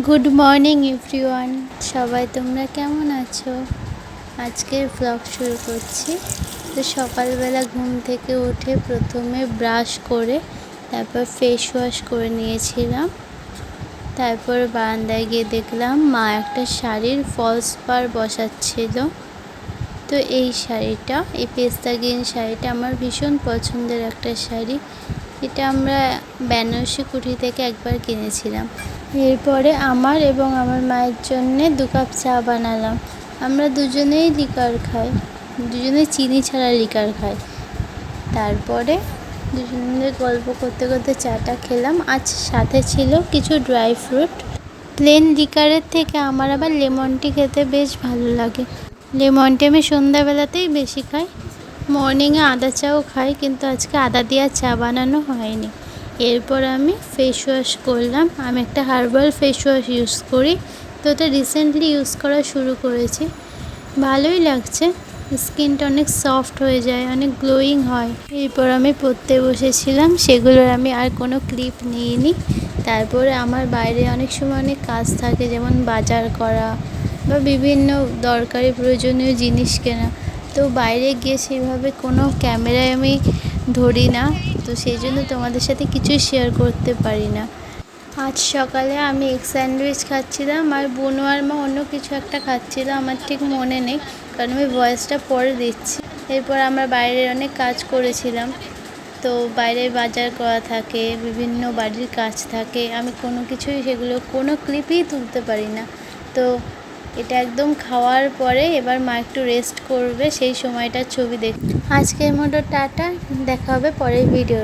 Good morning everyone, সবাই তোমরা কেমন আছো? আজকের ব্লগ শুরু করছি। তো সকালবেলা ঘুম থেকে উঠে প্রথমে ব্রাশ করে তারপর ফেস ওয়াশ করে নিয়েছিলাম। তারপর বারান্দায় গিয়ে দেখলাম মা একটা শাড়ির ফলস পার বসাচ্ছিল। তো এই শাড়িটা, এই পেস্তা গ্রিন শাড়িটা আমার ভীষণ পছন্দের একটা শাড়ি। এটা আমরা বেনারসি কুঠি থেকে একবার কিনেছিলাম। এরপরে আমার এবং আমার মায়ের জন্যে 2 কাপ চা বানালাম। আমরা দুজনেই লিকার খাই, দুজনেই চিনি ছাড়া লিকার খাই। তারপরে দুজনে গল্প করতে করতে চাটা খেলাম। আজ সাথে ছিল কিছু ড্রাই ফ্রুট। প্লেন লিকারের থেকে আমার আবার লেমন টি খেতে বেশ ভালো লাগে। লেমন টি আমি সন্ধ্যাবেলাতেই বেশি খাই, মর্নিংয়ে আদা চাও খাই, কিন্তু আজকে আদা দেওয়া চা বানানো হয়নি। এরপর আমি ফেস ওয়াশ করলাম। আমি একটা হার্বাল ফেস ওয়াশ ইউজ করি, তো এটা রিসেন্টলি ইউজ করা শুরু করেছি। ভালোই লাগছে, স্কিনটা অনেক সফট হয়ে যায়, অনেক গ্লোয়িং হয়। এরপর আমি পড়তে বসেছিলাম, সেগুলোর আমি আর কোনো ক্লিপ নিইনি। তারপরে আমার বাইরে অনেক সময় অনেক কাজ থাকে, যেমন বাজার করা বা বিভিন্ন দরকারি প্রয়োজনীয় জিনিস কেনা। তো বাইরে গিয়ে সেভাবে কোনো ক্যামেরায় আমি ধরি না, তো সেই জন্য তোমাদের সাথে কিছুই শেয়ার করতে পারি না। আজ সকালে আমি এগ স্যান্ডউইচ খাচ্ছিলাম, আর বুনু আর মা অন্য কিছু একটা খাচ্ছিল, আমার ঠিক মনে নেই, কারণ আমি ভয়েসটা পরে দিচ্ছি। এরপর আমরা বাইরের অনেক কাজ করেছিলাম। তো বাইরে বাজার করা থাকে, বিভিন্ন বাড়ির কাজ থাকে, আমি কোনো কিছুই সেগুলো কোনো ক্লিপই তুলতে পারি না। তো এটা একদম খাওয়ার পরে এবার মা একটু রেস্ট করবে, সেই সময়টার ছবি দেখ। আজকের মতো টাটা, দেখা হবে পরের ভিডিও।